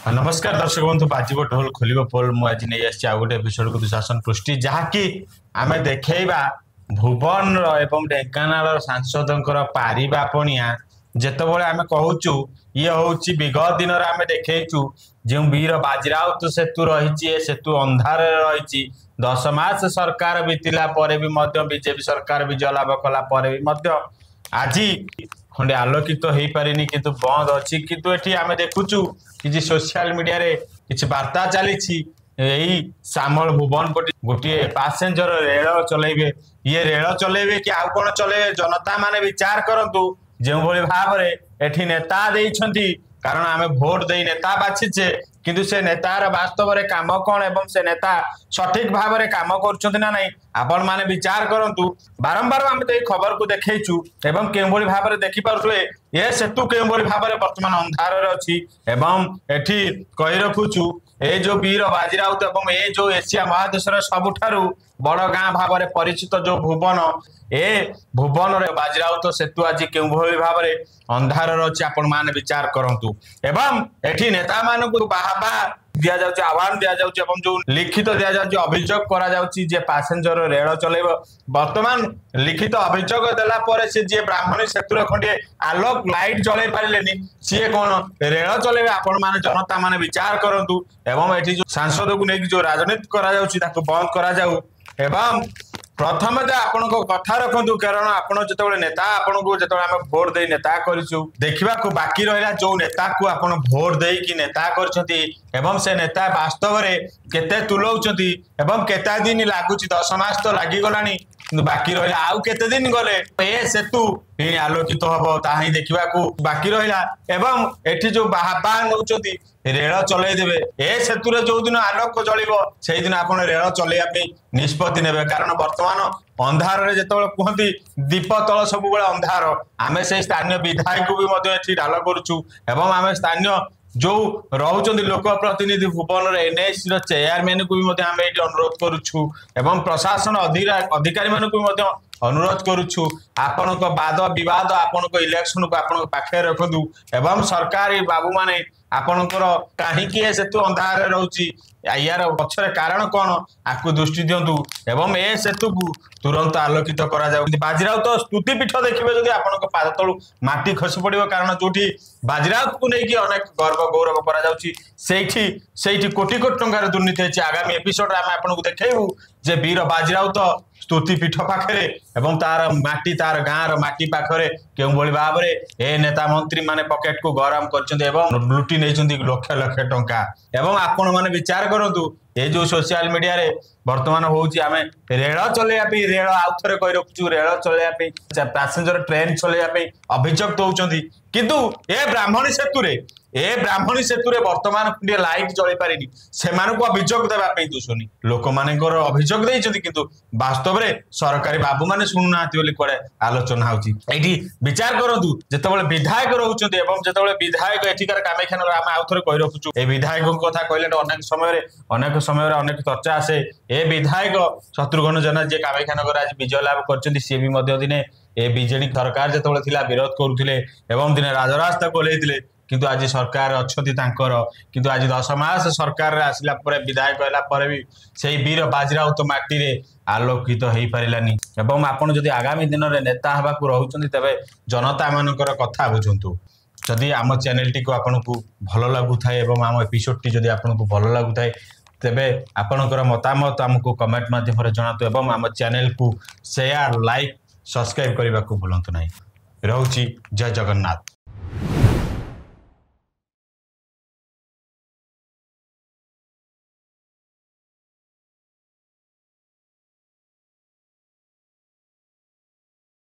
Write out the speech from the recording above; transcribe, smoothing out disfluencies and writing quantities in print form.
नमस्कार दर्शक बंधु बाजिब ढोल खोल पोल मुझे नहीं आसी आ गए एपिसोड को दुशासन पृष्टि जहाँकि आम देखा भुवन एवं ढेଙ୍କାନାଳ सांसद पारिबा पणिया जितेबाला आम कहूँ ये हूँ विगत दिन आम देखु जो वीर बाजीराउत सेतु रही सेतु अंधार रही 10 मास सरकार बीतला बीजेपी सरकार विजय लाभ कला आज खंडे आलोकित हो पारिनी किंतु बंद अच्छी किंतु एठी आमे देखुचु कि सोशल मीडिया रे किछि वार्ता चली यही श्यामल भुवन गोटे पैसेंजर रेल चलेबे ये रेल चलेबे कि आउ कोन चलेबे जनता माने विचार करंतु जो भाव में एठी नेता देइछंती कारण आमे वोट दे नेता बाछिचे किंतु से नेतार वास्तव में काम कौन एवं से नेता सठिक भाव में काम कर ना नहीं आपण माने विचार करंतु बारंबार आम तो खबर को देखु एवं के भाव में देखिपे ये सेतु के भाव में बर्तमान अंधार अच्छी एवं एठी कही रखुचु ये जो वीर बाजीराउत एवं ये जो एशिया महादेशर सबुठारु बड़ गाँ भाव में परिचित जो भुवन ए भुवन बाजीराउत सेतु आज के भाव में अंधार अच्छी आपण माने विचार करंतु एवं एठी नेता मानकु बाहाबा दिया जाउची आह्वान दिया जाउची एवं जो लिखित दिया जाउची अभियोग करा जाउची जे पैसेंजर रेल चलेब वर्तमान लिखित अभियोग देला परे से जे ब्राह्मणी सेतुर खंडे आलोक लाइट चले पारिलेनी सी कौन रेल चलेबे आपण माने जनता माने विचार करंतु एवं एठी जो सांसद को नेकी जो राजनीति करा जाउची ताको बंद करा जाउ एवं प्रथम आपण कथा रखु कारण आप जो नेता आपन को जो आम भोट दे नेता करूँ देखा बाकी रहा जो नेता को आप भोट दे कि नेता कर से नेता वास्तव में केते तुलाऊँच एवं केता दिन लगुच 10 मास तो लगिगला बाकी रहा आउ केते दिन गले ए सेतु आलोकित हम ताही देखा बाकी रहा एवं एठी जो बाहा नौ रेल चलईदेवे ए सेतु जो दिन आलोक चलो से दिन आप रेल चलैया निष्पत्ति ने कारण बर्तमान अंधार जो कहती दीप तल सब अंधार आम से स्थानीय विधायक भी डाल करुचु एवं आम स्थानीय जो रोच लोक प्रतिनिधि भुवन एनएसी चेयरमैन को भी आम ये अनुरोध करुचु एवं प्रशासन अधिकारी मान भी अनुरोध करुचु आपण वाद विवाद आपण इलेक्शन को आपण पाखे रखु एवं सरकारी बाबू माने आपणकर कहीं सेतु अंधार रोची यार पक्षर कारण कौन आपको दृष्टि दिंतु एवं ए सेतु को तुरंत आलोकित करा बाजीराउत स्तुतिपीठ देखिए जब आप पाद तलू माटी खसी पड़ो कारण जो बाजीराउत को लेकिन अनेक गर्व गौरव करा कोटी कोटी टंकार दुर्नीति होती आगामी एपिसोड आम आपको देखू जे वीर बाजीराउत स्तुतिपीठ पाखे एवं तार माटी तार गाँव माटी पाखे के भाव में ए नेता मंत्री माने पॉकेट को गरम कर लुटि नहीं लक्ष लक्ष टंका एवं आपण मैंने विचार करंतु ये जो सोशल मीडिया रे वर्तमान होउची आमे रेल चलैया रेल आउ थे कही रखुचु रेल चलैया पैसेंजर ट्रेन चलैया अभियोग दौरान किंतु ए ब्राह्मणी सेतु रे वर्तमान खंडे लाइट चली पारिनी से अभियोग देवाई दोषनी लोक मानकर अभियोग देइछथि किंतु वास्तव में सरकारी बाबू माने सुनुना कड़े आलोचना होची विचार करंतु जेतेबेले विधायक रहउछथि एवं जेतेबेले विधायक एठिकार कामेख्यानगर आम आउ थे कही रखुचु ए विधायक कथा कहले अनेक समय अनेक चर्चा आसे ए विधायक शत्रुघ्न जेना जे कामेख्यानगर आज विजय लाभ करछथि सी भी दिने ए बीजेडी सरकार जो विरोध करुले एवं दिने राजरास्ता कोलेइथिले किंतु आज सरकार अच्छी किंतु आज 10 मास सरकार आसला विधायक है भी से वीर बाजीराउत माटी रे आलोकित हो पारानी एवं आपड़ जदि आगामी दिन में नेता हवा रोचे तेरे जनता मानकर कथा बुझंतु जदि आम चैनल टी को आपन को भल लगुए एवं आम एपिसोड टी जदि आपन को भल लगुए तेबे आपनकर मतामत आमको कमेंट माध्यम जनातु एवं आम चैनल को शेयर लाइक सब्सक्राइब करने को भूलु ना। रहुची जय जगन्नाथ।